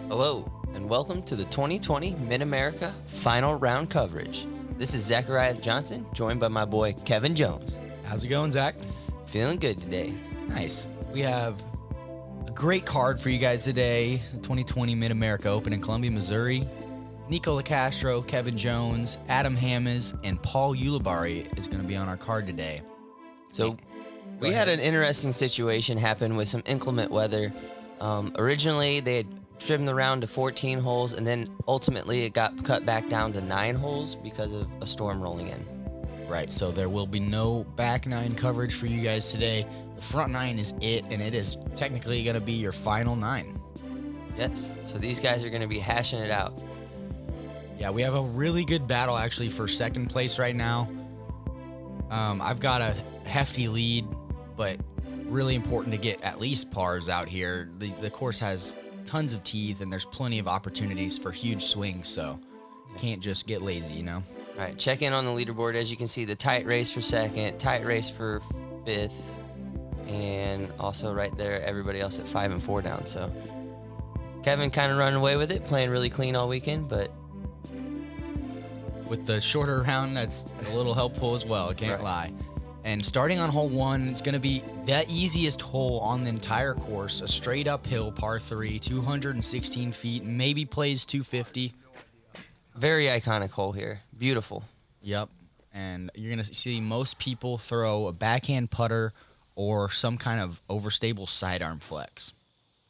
Hello, and welcome to the 2020 Mid-America Final Round coverage. This is Zackeriath Johnson, joined by my boy Kevin Jones. How's it going, Zach? Feeling good today. Nice. We have a great card for you guys today. The 2020 Mid-America Open in Columbia, Missouri. Nikko Locastro, Kevin Jones, Adam Hammes, and Paul Ulibarri is going to be on our card today. So we had an interesting situation happen with some inclement weather. Originally, they had trimmed the round to 14 holes, and then ultimately it got cut back down to 9 holes because of a storm rolling in. Right, so there will be no back nine coverage for you guys today. The front nine is it, and it is technically going to be your final 9. Yes, so these guys are going to be hashing it out. Yeah, we have a really good battle actually for second place right now. I've got a hefty lead, but really important to get at least pars out here. The course has tons of teeth, and there's plenty of opportunities for huge swings, so you can't just get lazy, you know? All right, check in on the leaderboard. As you can see, the tight race for second, tight race for 5th, and also right there, everybody else at 5 and 4 down. So Kevin kind of running away with it, playing really clean all weekend, but with the shorter round, that's a little helpful as well, can't lie. And starting on hole 1, it's going to be the easiest hole on the entire course, a straight uphill par 3, 216 feet, maybe plays 250. Very iconic hole here. Beautiful. Yep. And you're going to see most people throw a backhand putter or some kind of overstable sidearm flex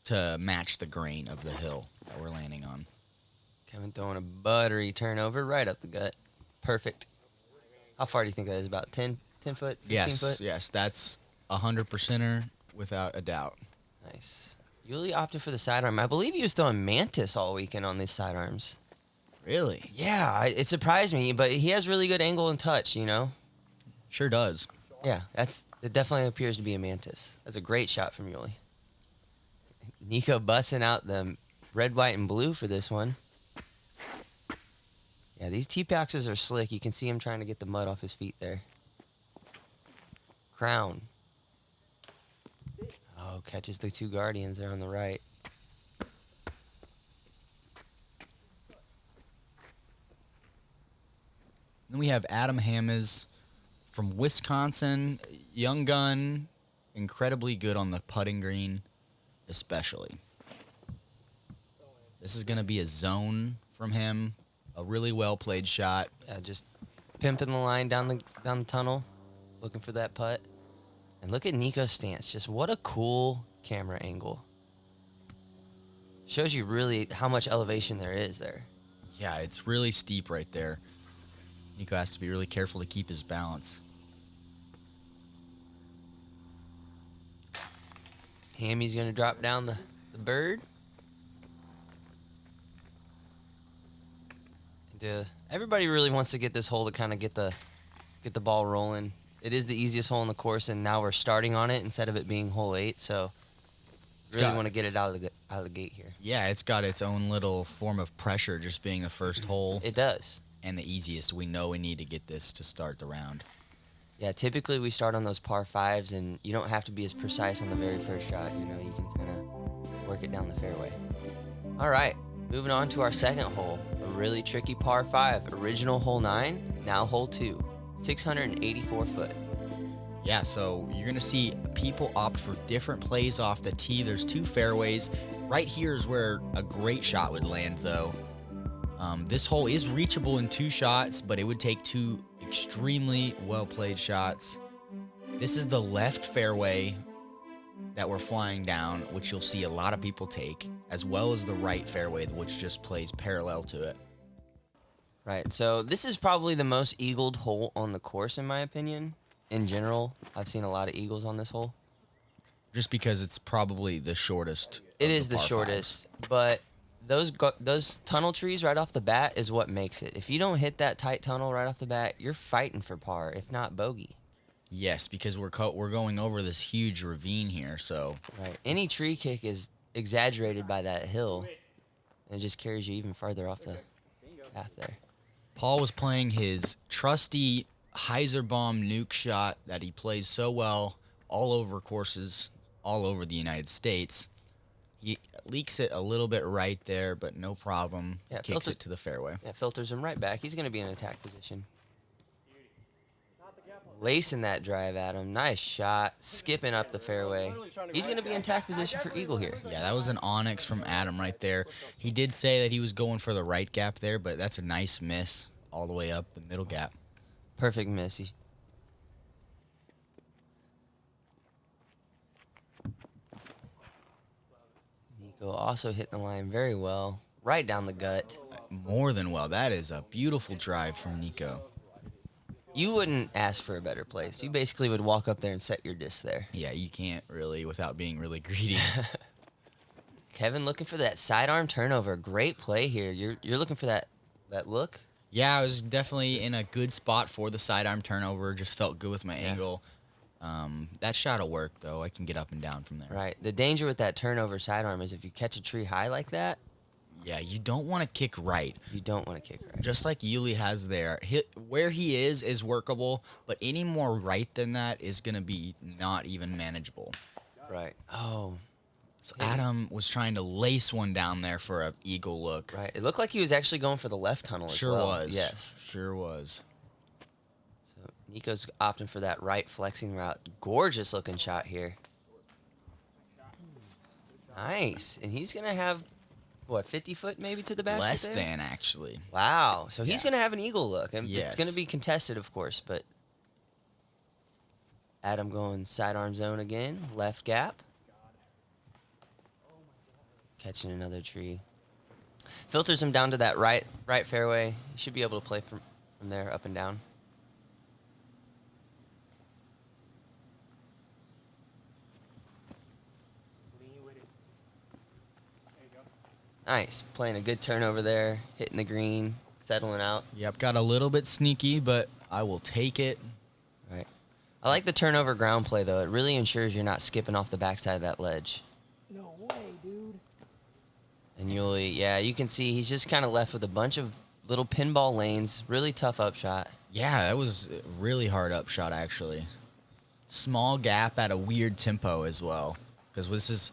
to match the grain of the hill that we're landing on. Kevin throwing a buttery turnover right up the gut. Perfect. How far do you think that is? About 10 foot, 15 foot? Yes, that's 100%er without a doubt. Nice. Yuli opted for the sidearm. I believe he was throwing Mantis all weekend on these sidearms. Really? Yeah, it surprised me, but he has really good angle and touch, you know? Sure does. Yeah, it definitely appears to be a Mantis. That's a great shot from Yuli. Nikko busting out the red, white, and blue for this one. Yeah, these T-Paxes are slick. You can see him trying to get the mud off his feet there. Crown. Oh, catches the 2 Guardians there on the right. Then we have Adam Hammes from Wisconsin, young gun, incredibly good on the putting green, especially. This is going to be a zone from him, a really well-played shot. Yeah, just pimping the line down the tunnel, looking for that putt. And look at Nikko's stance. Just what a cool camera angle. Shows you really how much elevation there is there. Yeah, it's really steep right there. Nikko has to be really careful to keep his balance. Hammy's going to drop down the bird. And, everybody really wants to get this hole to kind of get the ball rolling. It is the easiest hole in the course, and now we're starting on it instead of it being hole 8. So really want to get it out of the gate here. Yeah, it's got its own little form of pressure just being the first hole. It does. And the easiest. We know we need to get this to start the round. Yeah, typically we start on those par 5s, and you don't have to be as precise on the very first shot. You know, you can kind of work it down the fairway. All right, moving on to our second hole. A really tricky par 5. Original hole 9, now hole 2. 684 foot. Yeah, so you're going to see people opt for different plays off the tee. There's 2 fairways. Right here is where a great shot would land, though. This hole is reachable in 2 shots, but it would take 2 extremely well-played shots. This is the left fairway that we're flying down, which you'll see a lot of people take, as well as the right fairway, which just plays parallel to it. Right, so this is probably the most eagled hole on the course, in my opinion. In general, I've seen a lot of eagles on this hole. Just because it's probably the shortest. It is the shortest, but those tunnel trees right off the bat is what makes it. If you don't hit that tight tunnel right off the bat, you're fighting for par, if not bogey. Yes, because we're going over this huge ravine here, so. Right, any tree kick is exaggerated by that hill, and it just carries you even farther off the path there. Paul was playing his trusty Heiserbomb nuke shot that he plays so well all over courses all over the United States. He leaks it a little bit right there, but no problem. Yeah, Kicks it to the fairway. Yeah, filters him right back. He's going to be in attack position. Lacing that drive at him. Nice shot. Skipping up the fairway. He's going to be in attack position for eagle here. Yeah, that was an onyx from Adam right there. He did say that he was going for the right gap there, but that's a nice miss all the way up the middle gap. Perfect miss. Nikko also hit the line very well. Right down the gut. More than well. That is a beautiful drive from Nikko. You wouldn't ask for a better place. You basically would walk up there and set your disc there. Yeah, you can't really without being really greedy. Kevin looking for that sidearm turnover. Great play here. You're looking for that look? Yeah, I was definitely in a good spot for the sidearm turnover. Just felt good with my angle. That shot will work, though. I can get up and down from there. Right. The danger with that turnover sidearm is if you catch a tree high like that. Yeah, you don't want to kick right. You don't want to kick right. Just like Uli has there. Where he is workable, but any more right than that is going to be not even manageable. Right. Oh. So Adam was trying to lace one down there for an eagle look. Right. It looked like he was actually going for the left tunnel as Sure well. was. Yes. Sure was. So Nikko's opting for that right flexing route. Gorgeous looking shot here. Nice. And he's going to have, what, 50 foot maybe to the basket Less there? than, actually. Wow. So he's going to have an eagle look. And Yes. it's going to be contested, of course, but Adam going sidearm zone again. Left gap. Catching another tree. Filters him down to that right fairway. He should be able to play from there up and down. Nice. Playing a good turnover there. Hitting the green. Settling out. Yep, got a little bit sneaky, but I will take it. Right. I like the turnover ground play, though. It really ensures you're not skipping off the backside of that ledge. No way, dude. And you can see he's just kind of left with a bunch of little pinball lanes. Really tough upshot. Yeah, that was a really hard upshot, actually. Small gap at a weird tempo as well. Because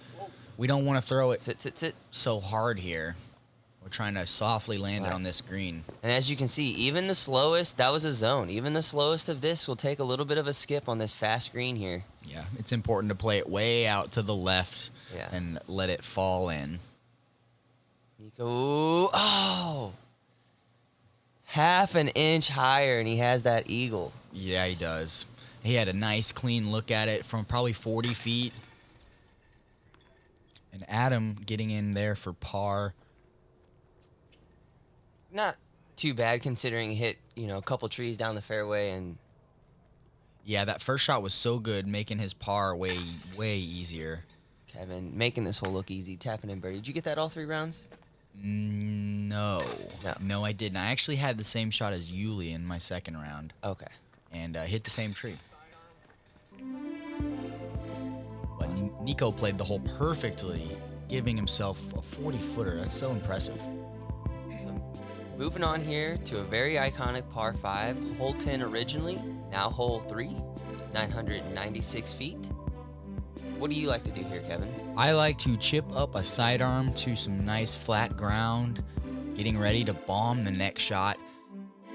we don't want to throw it Sit. so hard here. We're trying to softly land it on this green. And as you can see, even the slowest, that was a zone. Even the slowest of discs will take a little bit of a skip on this fast green here. Yeah, it's important to play it way out to the left and let it fall in. Nikko, half an inch higher, and he has that eagle. Yeah, he does. He had a nice, clean look at it from probably 40 feet. And Adam getting in there for par. Not too bad considering he hit, a couple trees down the fairway and... Yeah, that first shot was so good, making his par way, way easier. Kevin making this hole look easy, tapping in birdie. Did you get that all 3 rounds? No, I didn't. I actually had the same shot as Uli in my second round. Okay. And hit the same tree. But Nikko played the hole perfectly, giving himself a 40-footer. That's so impressive. So moving on here to a very iconic par 5, hole 10 originally, now hole 3, 996 feet. What do you like to do here, Kevin? I like to chip up a sidearm to some nice flat ground, getting ready to bomb the next shot.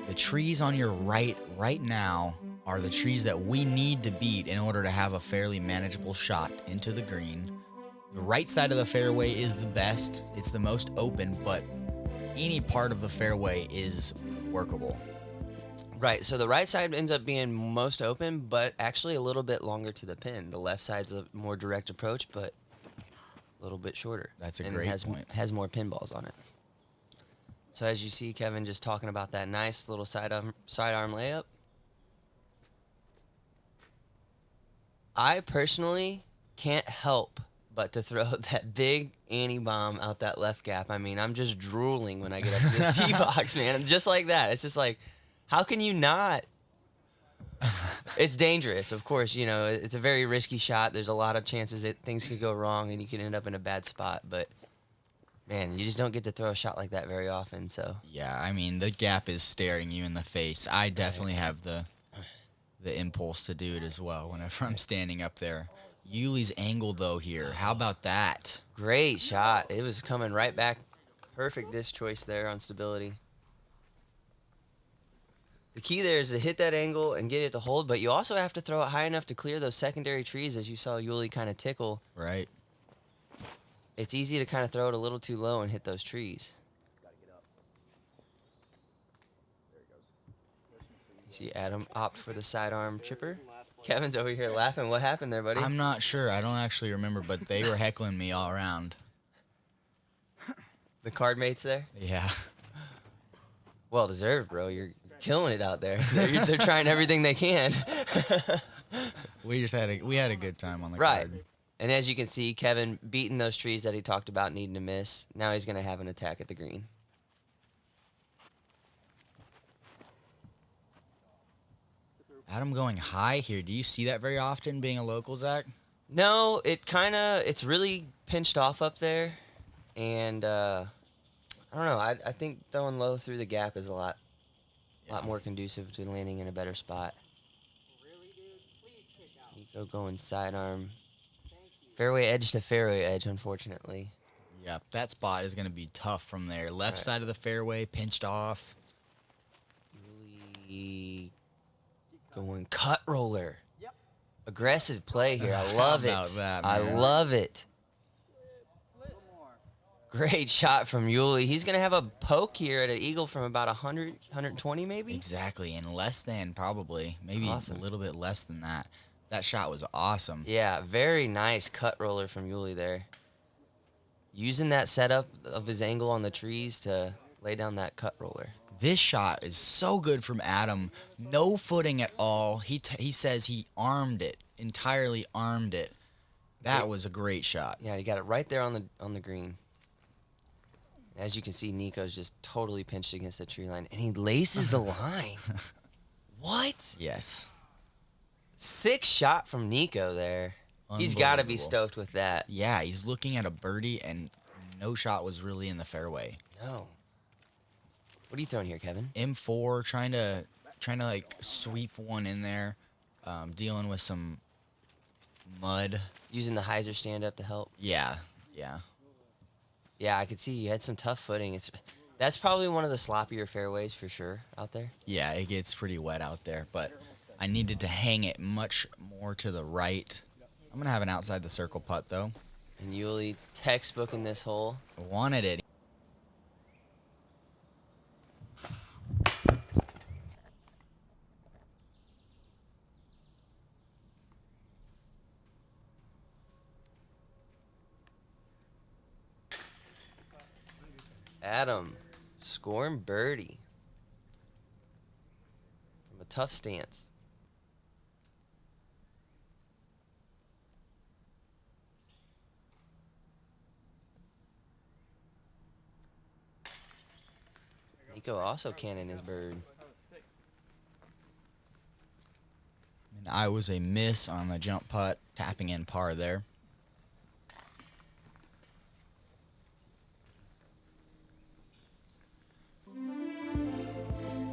The trees on your right now are the trees that we need to beat in order to have a fairly manageable shot into the green. The right side of the fairway is the best. It's the most open, but any part of the fairway is workable. Right, so the right side ends up being most open, but actually a little bit longer to the pin. The left side's a more direct approach, but a little bit shorter. That's a and great has, point. Has more pinballs on it. So as you see, Kevin just talking about that nice little sidearm layup. I personally can't help but to throw that big anti-bomb out that left gap. I mean, I'm just drooling when I get up to this tee box, man. Just like that. It's just like, how can you not? It's dangerous, of course. It's a very risky shot. There's a lot of chances that things could go wrong and you can end up in a bad spot. But, man, you just don't get to throw a shot like that very often. So Yeah, I mean, the gap is staring you in the face. I definitely have the impulse to do it as well whenever I'm standing up there. Yuli's angle, though, here. How about that? Great shot. It was coming right back. Perfect disc choice there on stability. The key there is to hit that angle and get it to hold, but you also have to throw it high enough to clear those secondary trees, as you saw Yuli kind of tickle. Right. It's easy to kind of throw it a little too low and hit those trees. You see Adam opt for the sidearm chipper. Kevin's over here laughing. What happened there, buddy? I'm not sure. I don't actually remember, but they were heckling me all around. The card mates there? Yeah. Well deserved, bro. You're killing it out there. They're trying everything they can. We had a good time on the Right. card. And as you can see, Kevin beating those trees that he talked about needing to miss. Now he's going to have an attack at the green. Adam going high here. Do you see that very often, being a local, Zach? No, it's really pinched off up there. And I don't know. I think throwing low through the gap is a lot more conducive to landing in a better spot. Nikko going sidearm. Fairway edge to fairway edge, unfortunately. Yep, that spot is going to be tough from there. Left Right. side of the fairway, pinched off. Really going cut roller. Aggressive play here. I love How about it. that, I man? love it. Great shot from Yuli. He's going to have a poke here at an eagle from about 100, 120 maybe? Exactly, and less than probably. Maybe Awesome. a little bit less than that. That shot was awesome. Yeah, very nice cut roller from Yuli there. Using that setup of his angle on the trees to lay down that cut roller. This shot is so good from Adam. No footing at all. He says he entirely armed it. That was a great shot. Yeah, he got it right there on the green. As you can see, Nikko's just totally pinched against the tree line, and he laces the line. What? Yes. Sick shot from Nikko there. He's got to be Unbelievable. stoked with that. Yeah, he's looking at a birdie, and no shot was really in the fairway. No. What are you throwing here, Kevin? M4, trying to like sweep one in there, dealing with some mud. Using the hyzer stand up to help. Yeah. Yeah, I could see you had some tough footing. That's probably one of the sloppier fairways for sure out there. Yeah, it gets pretty wet out there, but I needed to hang it much more to the right. I'm going to have an outside the circle putt, though. And Yuli textbooking this hole. Wanted it. Adam scoring birdie from a tough stance. Nikko also cannon his bird. And I was a miss on the jump putt, tapping in par there.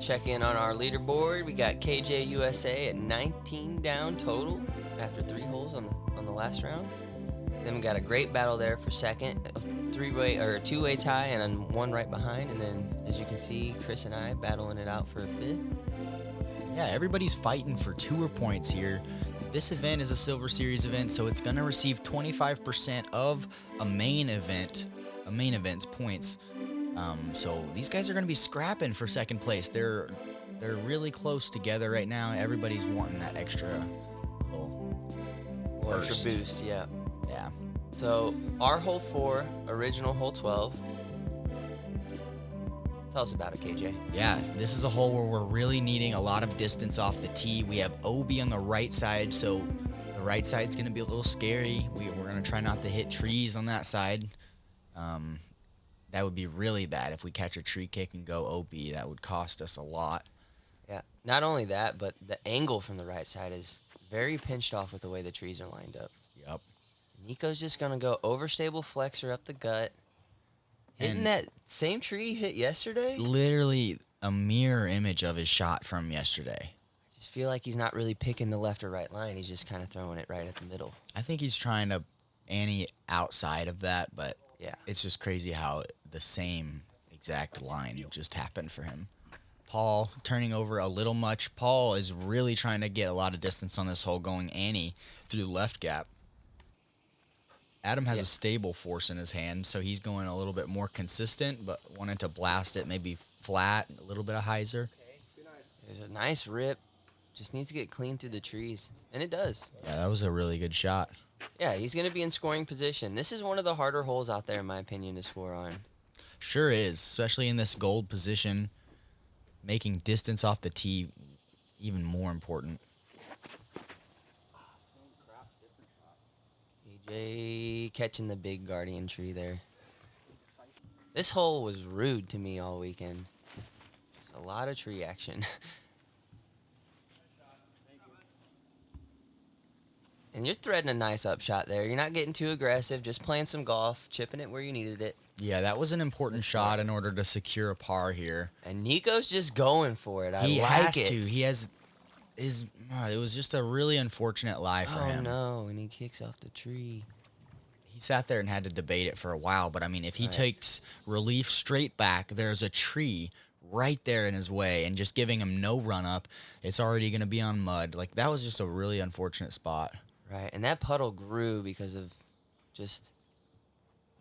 Check in on our leaderboard. We got KJ USA at 19 down total after 3 holes on the last round. Then we got a great battle there for second, a 2-way tie, and then one right behind. And then, as you can see, Chris and I battling it out for a 5th. Yeah, everybody's fighting for tour points here. This event is a Silver Series event, so it's going to receive 25% of a main event's points. So these guys are going to be scrapping for second place. They're really close together right now. Everybody's wanting that extra little burst. Extra boost, yeah. Yeah. So, our hole 4, original hole 12. Tell us about it, KJ. Yeah, this is a hole where we're really needing a lot of distance off the tee. We have OB on the right side, so the right side's going to be a little scary. We're going to try not to hit trees on that side. That would be really bad if we catch a tree kick and go OB. That would cost us a lot. Yeah. Not only that, but the angle from the right side is very pinched off with the way the trees are lined up. Yep. Nikko's just going to go overstable flexor up the gut. Hitting And- that same tree he hit yesterday. Literally a mirror image of his shot from yesterday. I just feel like he's not really picking the left or right line. He's just kind of throwing it right at the middle. I think he's trying to ante outside of that, but Yeah. it's just crazy how the same exact line just happened for him. Paul turning over a little much. Paul is really trying to get a lot of distance on this hole, going ante through the left gap. Adam has a stable force in his hand, so he's going a little bit more consistent, but wanted to blast it maybe flat, a little bit of hyzer. There's a nice rip. Just needs to get clean through the trees. And it does. Yeah, that was a really good shot. Yeah, he's going to be in scoring position. This is one of the harder holes out there, in my opinion, to score on. Sure is, especially in this gold position, making distance off the tee even more important. AJ catching the big guardian tree there. This hole was rude to me all weekend. Just a lot of tree action. And you're threading a nice upshot there. You're not getting too aggressive, just playing some golf, chipping it where you needed it. Yeah, that was an important shot in order to secure a par here. And Nico's just going for it. He like has it. to. He has his. It was just a really unfortunate lie for him. Oh no! And he kicks off the tree. He sat there and had to debate it for a while. But I mean, if he takes relief straight back, there's a tree right there in his way, and just giving him no run up, it's already going to be on mud. Like, that was just a really unfortunate spot. Right, and that puddle grew because of just.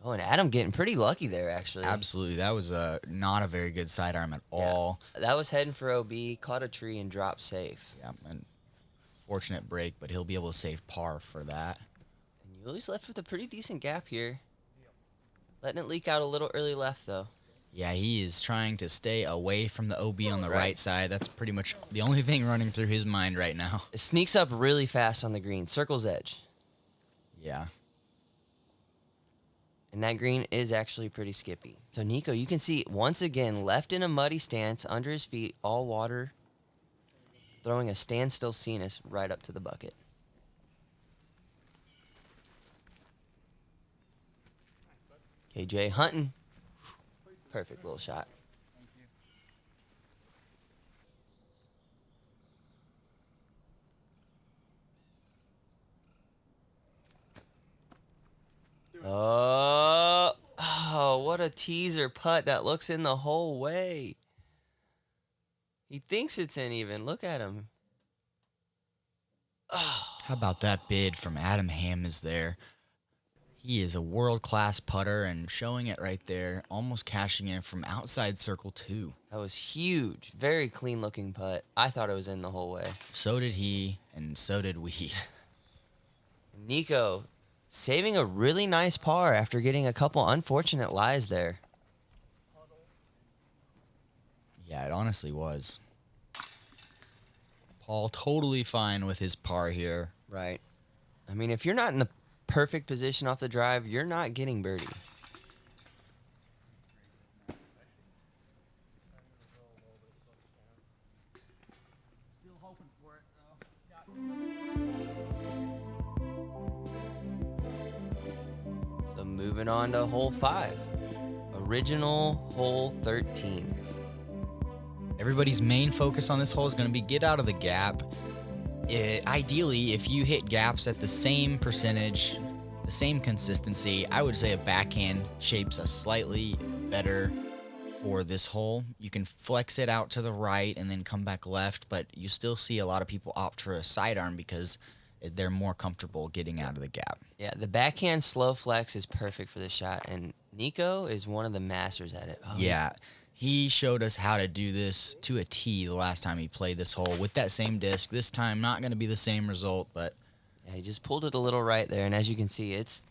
Oh, and Adam getting pretty lucky there, actually. Absolutely. That was not a very good sidearm at all. That was heading for OB, caught a tree, and dropped safe. Yeah, and fortunate break, but he'll be able to save par for that. And Yuli's left with a pretty decent gap here. Letting it leak out a little early left, though. Yeah, he is trying to stay away from the OB on the right side. That's pretty much the only thing running through his mind right now. It sneaks up really fast on the green. Circle's edge. Yeah. And that green is actually pretty skippy. So, Nikko, you can see, once again, left in a muddy stance, under his feet, all water, throwing a standstill Cenis right up to the bucket. KJ hunting. Perfect little shot. Oh, what a teaser putt that looks in the whole way. He thinks it's in even. Look at him. Oh. How about that bid from Adam Hammes there? He is a world-class putter and showing it right there, almost cashing in from outside circle 2. That was huge. Very clean-looking putt. I thought it was in the whole way. So did he, and so did we. Nikko saving a really nice par after getting a couple unfortunate lies there. Yeah, it honestly was. Paul totally fine with his par here. Right. I mean, if you're not in the perfect position off the drive, you're not getting birdie. Still hoping for it, though. So moving on to hole 5. Original hole 13. Everybody's main focus on this hole is going to be get out of the gap. Ideally, if you hit gaps at the same percentage, the same consistency, I would say a backhand shapes a slightly better for this hole. You can flex it out to the right and then come back left, but you still see a lot of people opt for a sidearm because they're more comfortable getting out of the gap. Yeah, the backhand slow flex is perfect for this shot, and Nikko is one of the masters at it. Oh, Yeah. He showed us how to do this to a T the last time he played this hole with that same disc. This time, not going to be the same result, but Yeah, he just pulled it a little right there, and as you can see, it's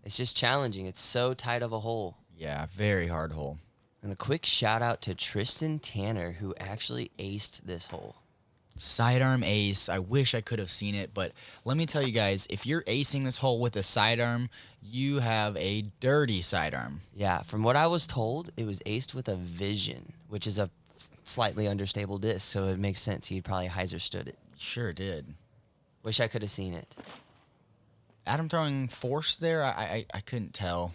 just challenging. It's so tight of a hole. yeah, very hard hole. And a quick shout out to Tristan Tanner, who actually aced this hole. Sidearm ace. I wish I could have seen it, but let me tell you guys, if you're acing this hole with a sidearm, you have a dirty sidearm. Yeah, from what I was told, it was aced with a Vision, which is a slightly understable disc, so it makes sense he'd probably hyzer stood it. Sure did. Wish I could have seen it. Adam throwing force there, I couldn't tell.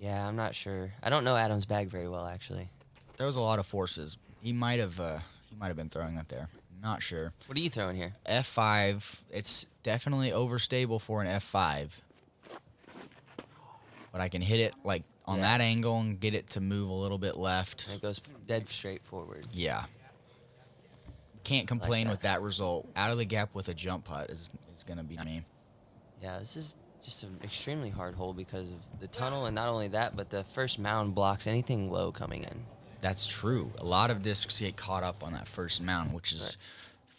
Yeah, I'm not sure. I don't know Adam's bag very well, actually. There was a lot of forces. He might have been throwing that there. Not sure. What are you throwing here? F5. It's definitely overstable for an F5. But I can hit it like on that angle and get it to move a little bit left. And it goes dead straight forward. Yeah. Can't complain with that result. Out of the gap with a jump putt is going to be me. Yeah, this is just an extremely hard hole because of the tunnel, and not only that, but the first mound blocks anything low coming in. That's true. A lot of discs get caught up on that first mound, which is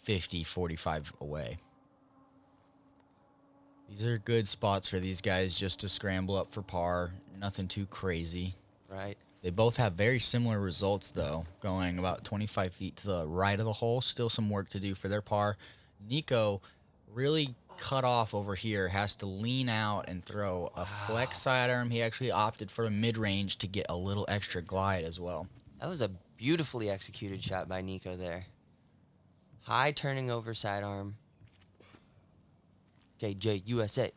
50, 45 away. These are good spots for these guys just to scramble up for par. Nothing too crazy. Right. They both have very similar results, though, going about 25 feet to the right of the hole. Still some work to do for their par. Nikko really cut off over here, has to lean out and throw a flex sidearm. He actually opted for a mid-range to get a little extra glide as well. That was a beautifully executed shot by Nikko there. High turning over sidearm. KJ USA.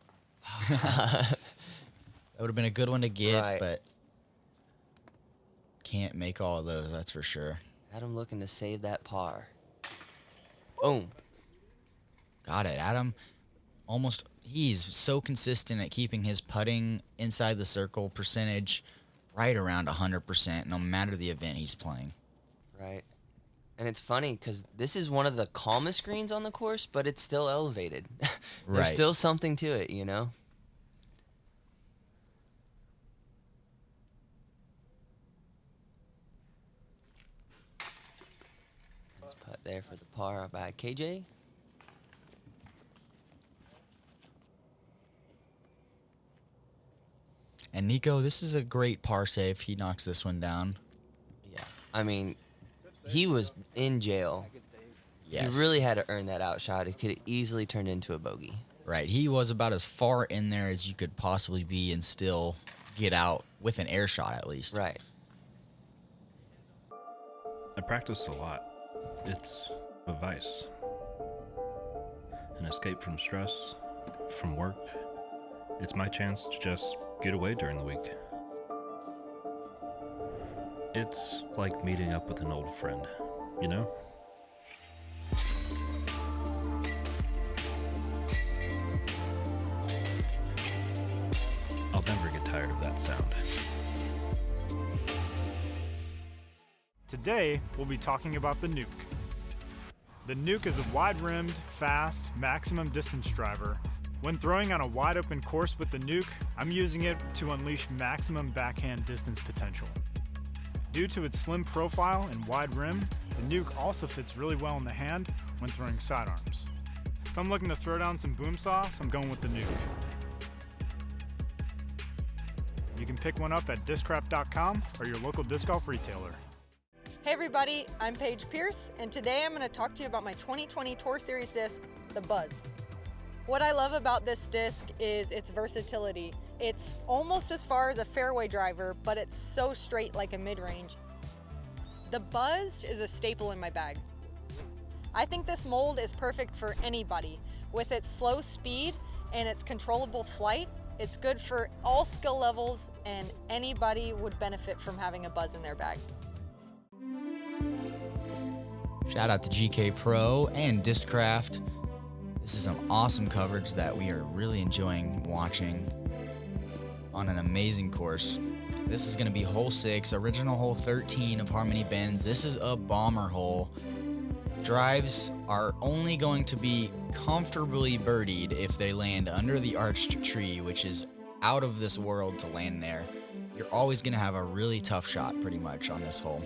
That would have been a good one to get, Right. but can't make all of those, that's for sure. Adam looking to save that par. Boom. Got it. Adam, he's so consistent at keeping his putting inside the circle percentage right around 100%, no matter the event he's playing. Right. And it's funny because this is one of the calmest greens on the course, but it's still elevated. There's Right. still something to it, you know? Let's put there for the par by KJ. And Nikko, this is a great par save. He knocks this one down. Yeah. I mean, he was in jail. Yes. He really had to earn that outshot. It could have easily turned into a bogey. Right. He was about as far in there as you could possibly be and still get out with an air shot at least. Right. I practice a lot. It's a vice. An escape from stress, from work. It's my chance to just get away during the week. It's like meeting up with an old friend, you know? I'll never get tired of that sound. Today, we'll be talking about the Nuke. The Nuke is a wide-rimmed, fast, maximum distance driver. When throwing on a wide-open course with the Nuke, I'm using it to unleash maximum backhand distance potential. Due to its slim profile and wide rim, the Nuke also fits really well in the hand when throwing sidearms. If I'm looking to throw down some boom sauce, I'm going with the Nuke. You can pick one up at DISCRAFT.com or your local disc golf retailer. Hey everybody, I'm Paige Pierce, and today I'm going to talk to you about my 2020 Tour Series disc, the Buzz. What I love about this disc is its versatility. It's almost as far as a fairway driver, but it's so straight like a mid-range. The Buzz is a staple in my bag. I think this mold is perfect for anybody. With its slow speed and its controllable flight, it's good for all skill levels, and anybody would benefit from having a Buzz in their bag. Shout out to GK Pro and DISCRAFT. This is some awesome coverage that we are really enjoying watching on an amazing course. This is going to be hole 6, original hole 13 of Harmony Bends. This is a bomber hole. Drives are only going to be comfortably birdied if they land under the arched tree, which is out of this world to land there. You're always going to have a really tough shot pretty much on this hole.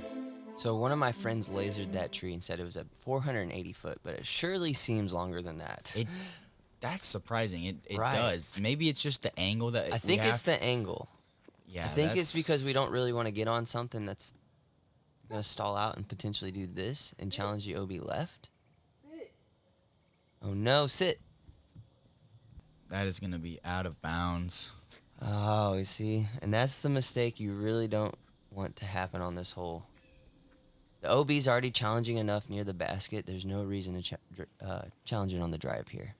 So one of my friends lasered that tree and said it was at 480 foot, but it surely seems longer than that. That's surprising. It Right. does. Maybe it's just the angle that I think it's the angle. Yeah, I think it's that's- because we don't really want to get on something that's going to stall out and potentially do this and challenge the OB left. Oh no, sit. that is going to be out of bounds. Oh, you see? And that's the mistake you really don't want to happen on this hole. The OB's already challenging enough near the basket. There's no reason to challenge it on the drive here.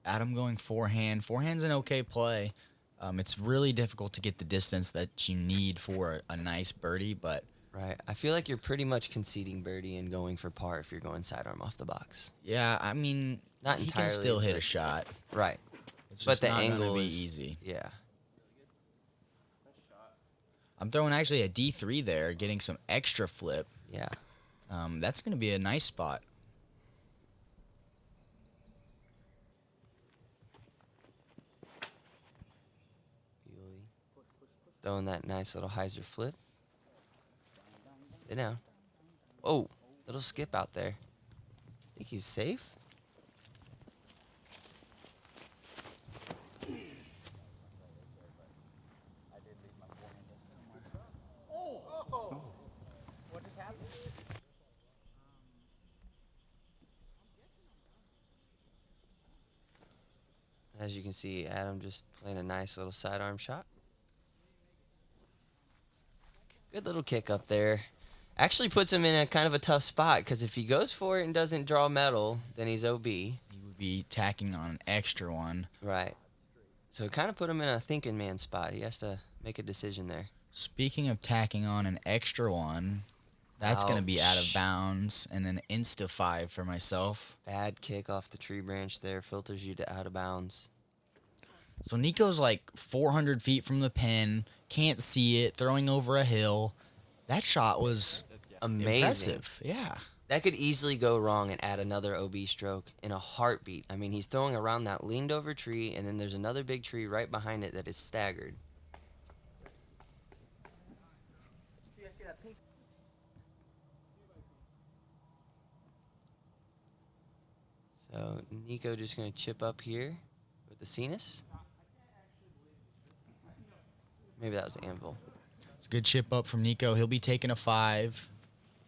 Adam going forehand. Forehand's an okay play. It's really difficult to get the distance that you need for a nice birdie, but Right. I feel like you're pretty much conceding birdie and going for par if you're going sidearm off the box. Yeah, I mean, Not he entirely, can still hit a but- shot. Right. It's But just the not gonna angle be is easy. Yeah. I'm throwing actually a D3 there, getting some extra flip. Yeah. That's going to be a nice spot. Yuli throwing that nice little hyzer flip. Sit down. Oh, little skip out there. Think he's safe? What just happened? As you can see, Adam just playing a nice little sidearm shot. Good little kick up there. Actually puts him in a kind of a tough spot because if he goes for it and doesn't draw metal, then he's OB. He would be tacking on an extra one. Right. So it kind of put him in a thinking man spot. He has to make a decision there. Speaking of tacking on an extra one, that's going to be out of Ouch. bounds and an insta 5 for myself. Bad kick off the tree branch there. Filters you to out of bounds. So Nico's like 400 feet from the pin, can't see it, throwing over a hill. That shot was Amazing. impressive. Yeah. That could easily go wrong and add another OB stroke in a heartbeat. I mean, he's throwing around that leaned over tree, and then there's another big tree right behind it that is staggered. So Nico just going to chip up here with the Cenis. Maybe that was Anvil. It's a good chip up from Nico. He'll be taking a 5.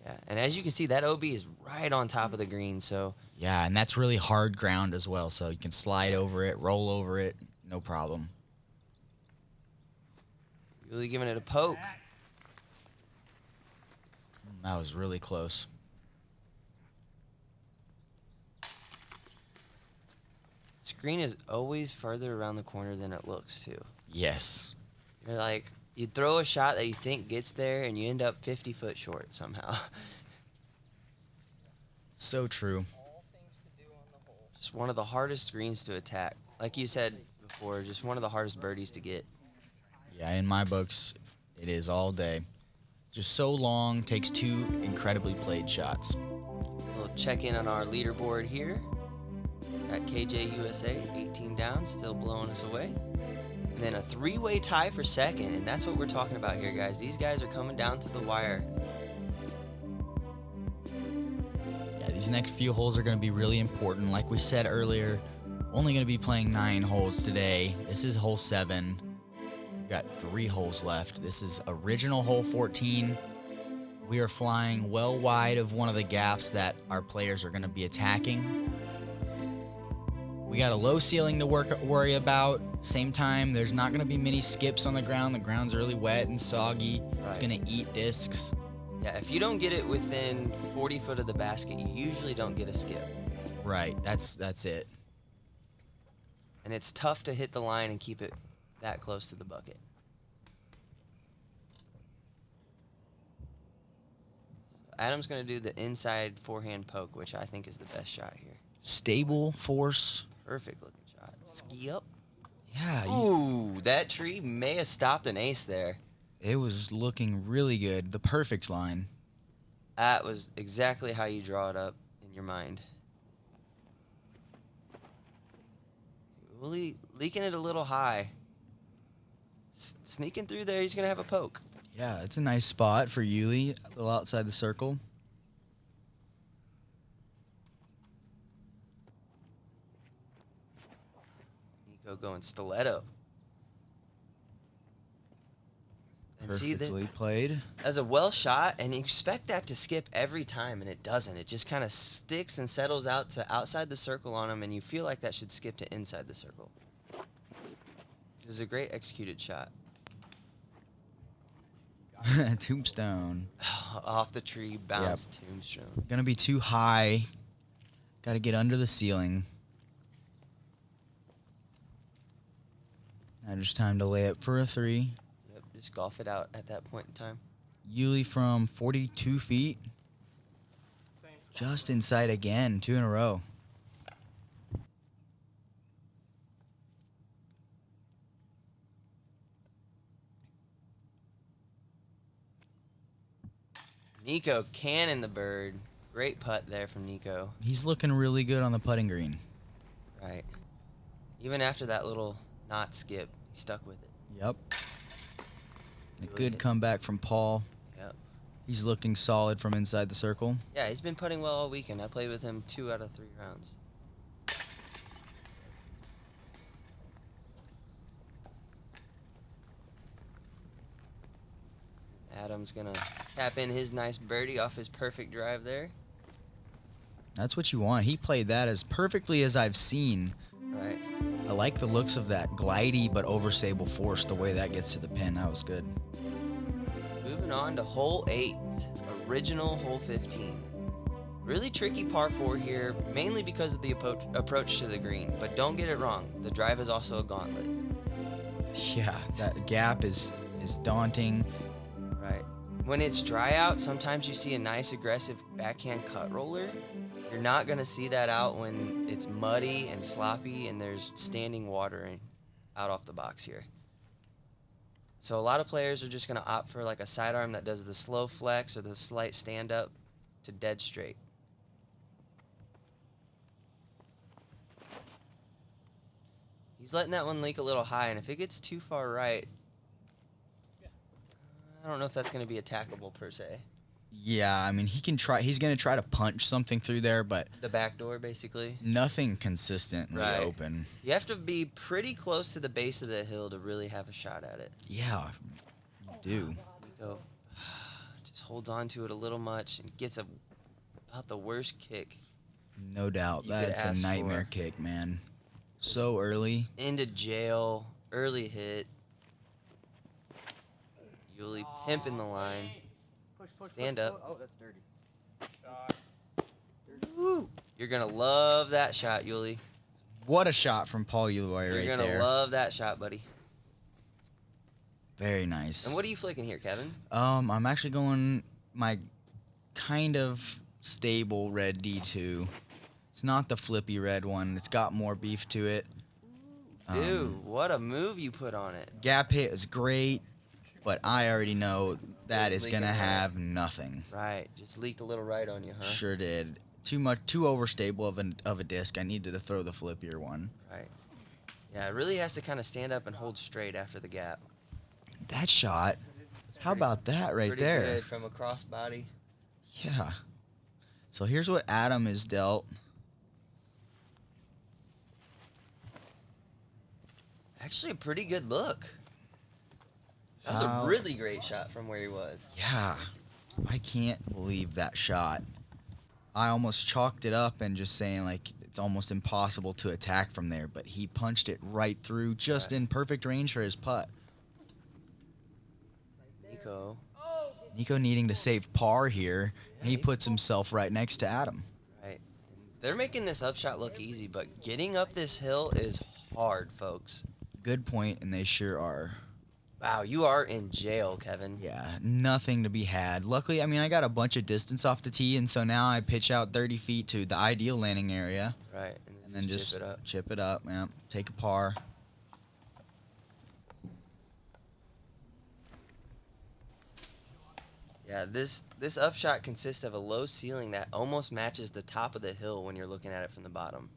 Yeah, and as you can see, that OB is right on top of the green, so Yeah, and that's really hard ground as well, so you can slide over it, roll over it, no problem. really giving it a poke. That was really close. Screen is always further around the corner than it looks, too. Yes. You're like, you throw a shot that you think gets there, and you end up 50 foot short somehow. So true. Just one of the hardest screens to attack. Like you said before, just one of the hardest birdies to get. Yeah, in my books, it is all day. Just so long, takes 2 incredibly played shots. We'll check in on our leaderboard here. Got KJ USA, 18 down, still blowing us away. And then a 3-way tie for second, and that's what we're talking about here, guys. These guys are coming down to the wire. Yeah, these next few holes are going to be really important. Like we said earlier, only going to be playing 9 holes today. This is hole 7. We've got 3 holes left. This is original hole 14. We are flying well wide of one of the gaps that our players are going to be attacking. We got a low ceiling to worry about. Same time, there's not going to be many skips on the ground. The ground's really wet and soggy. It's Right. going to eat discs. Yeah, if you don't get it within 40 foot of the basket, you usually don't get a skip. Right, that's it. And it's tough to hit the line and keep it that close to the bucket. So Adam's going to do the inside forehand poke, which I think is the best shot here. Stable force. Perfect looking shot. Ski up. Yeah, Ooh, that tree may have stopped an ace there. it was looking really good. The perfect line. That was exactly how you draw it up in your mind. Really leaking it a little high. Sneaking through there, he's going to have a poke. Yeah, it's a nice spot for Yuli, a little outside the circle. Nico going stiletto. And see that Perfectly played. as a well shot, and you expect that to skip every time, and it doesn't. It just kind of sticks and settles out to outside the circle on him, and you feel like that should skip to inside the circle. This is a great executed shot. Tombstone. Off the tree, bounce, tombstone. Gonna be too high. Gotta get under the ceiling. Now just time to lay up for a 3. Yep, just golf it out at that point in time. Yuli from 42 feet. Just inside again, 2 in a row. Nikko cannon the bird. Great putt there from Nikko. He's looking really good on the putting green. Right. Even after that little not skip, he stuck with it. Yep. A Really good hit. comeback from Paul. Yep. He's looking solid from inside the circle. Yeah, he's been putting well all weekend. I played with him 2 out of 3 rounds. Adam's gonna tap in his nice birdie off his perfect drive there. That's what you want. He played that as perfectly as I've seen. Right. I like the looks of that glidey but overstable force, the way that gets to the pin. That was good. Moving on to hole 8, original hole 15. Really tricky par 4 here, mainly because of the approach to the green. But don't get it wrong, the drive is also a gauntlet. Yeah, that gap is daunting. Right. When it's dry out, sometimes you see a nice aggressive backhand cut roller. You're not going to see that out when it's muddy and sloppy and there's standing water out off the box here. So a lot of players are just going to opt for like a sidearm that does the slow flex or the slight stand up to dead straight. He's letting that one leak a little high, and if it gets too far right, I don't know if that's going to be attackable per se. Yeah, I mean, he's going to try to punch something through there, but The back door, basically. nothing consistently Right. open. You have to be pretty close to the base of the hill to really have a shot at it. Yeah, you do. Nico just holds on to it a little much and gets about the worst kick. No doubt. You could That's a ask nightmare for. kick, man. So early. Into jail, early hit. Yuli pimping the line. Stand up. Oh, that's dirty. Woo. You're going to love that shot, Yuli. What a shot from Paul Ulibarri You're right going to there. love that shot, buddy. Very nice. And what are you flicking here, Kevin? I'm actually going my kind of stable red D2. It's not the flippy red one. It's got more beef to it. Dude, what a move you put on it. Gap hit is great, but I already know that is Leaking going to right. have nothing. Right, just leaked a little right on you, huh? Sure did. Too overstable of a disc. I needed to throw the flippier one. Right. Yeah, it really has to kind of stand up and hold straight after the gap. That shot. How about that right Pretty there? good from a crossbody. Yeah. So here's what Adam is dealt. Actually, a pretty good look. That was Wow. a really great shot from where he was. Yeah. I can't believe that shot. I almost chalked it up and just saying, like, it's almost impossible to attack from there, but he punched it right through, just Right. in perfect range for his putt. Nico. Nico needing to save par here, and he puts himself right next to Adam. Right. They're making this upshot look easy, but getting up this hill is hard, folks. Good point, and they sure are. Wow, you are in jail, Kevin. Yeah, nothing to be had. Luckily, I mean, I got a bunch of distance off the tee, and so now I pitch out 30 feet to the ideal landing area, Right. and then just chip it up. chip it up, yeah, take a par. Yeah, this upshot consists of a low ceiling that almost matches the top of the hill when you're looking at it from the bottom.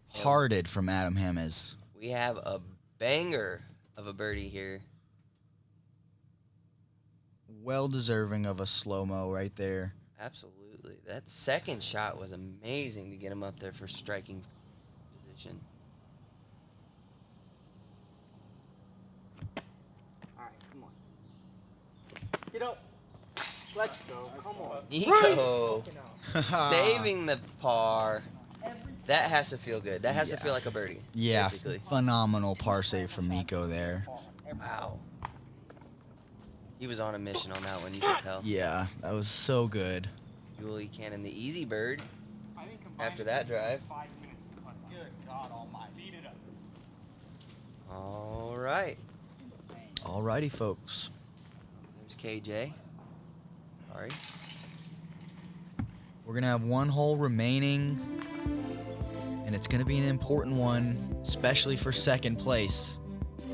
Hearted from Adam James. We have a banger of a birdie here. Well deserving of a slow-mo right there. Absolutely. That second shot was amazing to get him up there for striking position. All right, come on. Get up. Let's go. Come on. Nico saving the par. That has to feel good. That has to feel like a birdie. Yeah, Basically. phenomenal par save from Nico there. Wow. He was on a mission on that one, you could tell. Yeah, that was so good. Yuli cannon the easy bird I think combined after that drive. 5 minutes to putt. Good God Almighty. Beat it up. All right. Alrighty, folks. There's KJ. Sorry. We're going to have one hole remaining, and it's going to be an important one, especially for second place.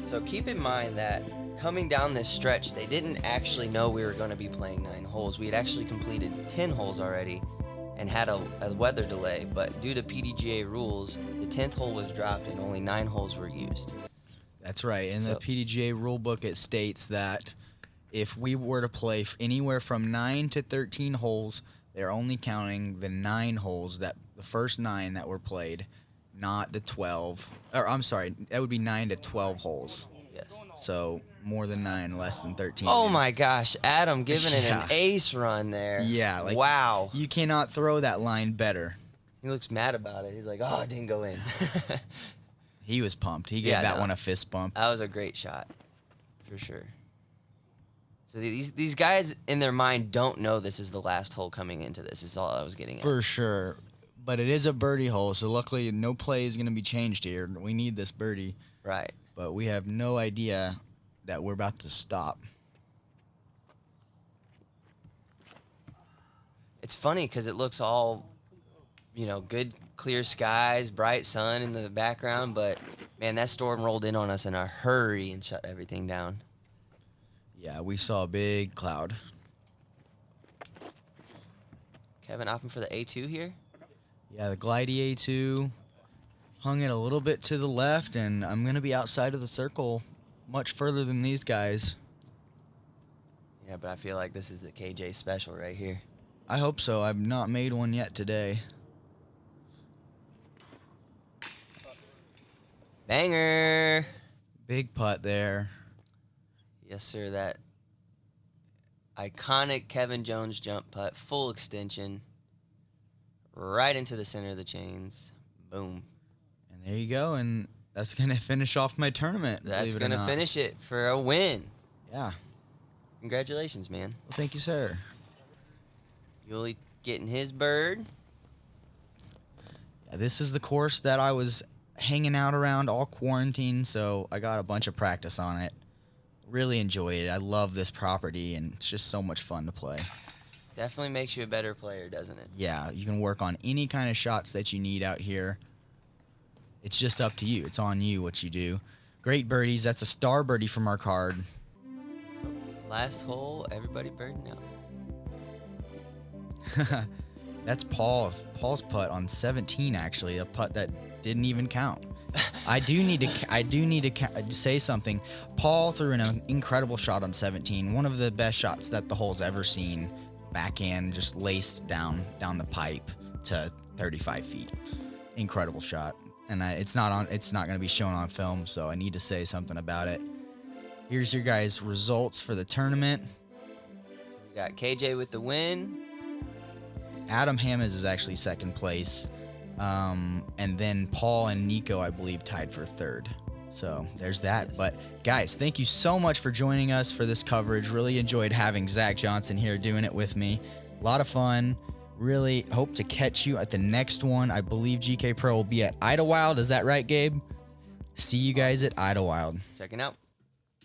So keep in mind that coming down this stretch, they didn't actually know we were going to be playing 9 holes. We had actually completed 10 holes already and had a weather delay, but due to PDGA rules, the 10th hole was dropped and only 9 holes were used. That's right. In the PDGA rulebook, it states that if we were to play anywhere from 9 to 13 holes, they're only counting the 9 holes, the first 9 that were played, not the 12. Or I'm sorry, that would be 9 to 12 holes. Yes. So more than 9, less than 13. Oh my gosh, Adam giving it Yeah. an ace run there. Yeah. Like, wow. You cannot throw that line better. He looks mad about it. He's like, oh, it didn't go in. He was pumped. He gave that one a fist bump. That was a great shot, for sure. So these guys in their mind don't know this is the last hole coming into this. Is all I was getting at. For sure. But it is a birdie hole, so luckily no play is going to be changed here. We need this birdie. Right. But we have no idea that we're about to stop. It's funny because it looks all, good clear skies, bright sun in the background, but man, that storm rolled in on us in a hurry and shut everything down. Yeah, we saw a big cloud. Kevin opting for the A2 here. Yeah, the Glidey A2 hung it a little bit to the left, and I'm going to be outside of the circle much further than these guys. Yeah, but I feel like this is the KJ special right here. I hope so. I've not made one yet today. Banger! Big putt there. Yes, sir. That iconic Kevin Jones jump putt, full extension, right into the center of the chains. Boom. And there you go, and that's going to finish off my tournament. That's going to finish it for a win. Yeah. Congratulations, man. Well, thank you, sir. Yuli getting his bird. Yeah, this is the course that I was hanging out around all quarantine, so I got a bunch of practice on it. Really enjoyed it. I love this property, and it's just so much fun to play. Definitely makes you a better player, doesn't it? Yeah, you can work on any kind of shots that you need out here. It's just up to you. It's on you what you do. Great birdies. That's a star birdie from our card. Last hole, everybody birding out. That's Paul's putt on 17, actually, a putt that didn't even count. I do need to say something. Paul threw an incredible shot on 17, one of the best shots that the hole's ever seen. Backhand just laced down the pipe to 35 feet. Incredible shot, and it's not going to be shown on film, so I need to say something about it. Here's your guys' results for the tournament. So we got KJ with the win. Adam Hammes is actually second place. And then Paul and Nikko, I believe, tied for third. So there's that. Yes. But guys, thank you so much for joining us for this coverage. Really enjoyed having Zach Johnson here doing it with me. A lot of fun. Really hope to catch you at the next one. I believe GK Pro will be at Idlewild. Is that right, Gabe? See you guys at Idlewild. Checking out.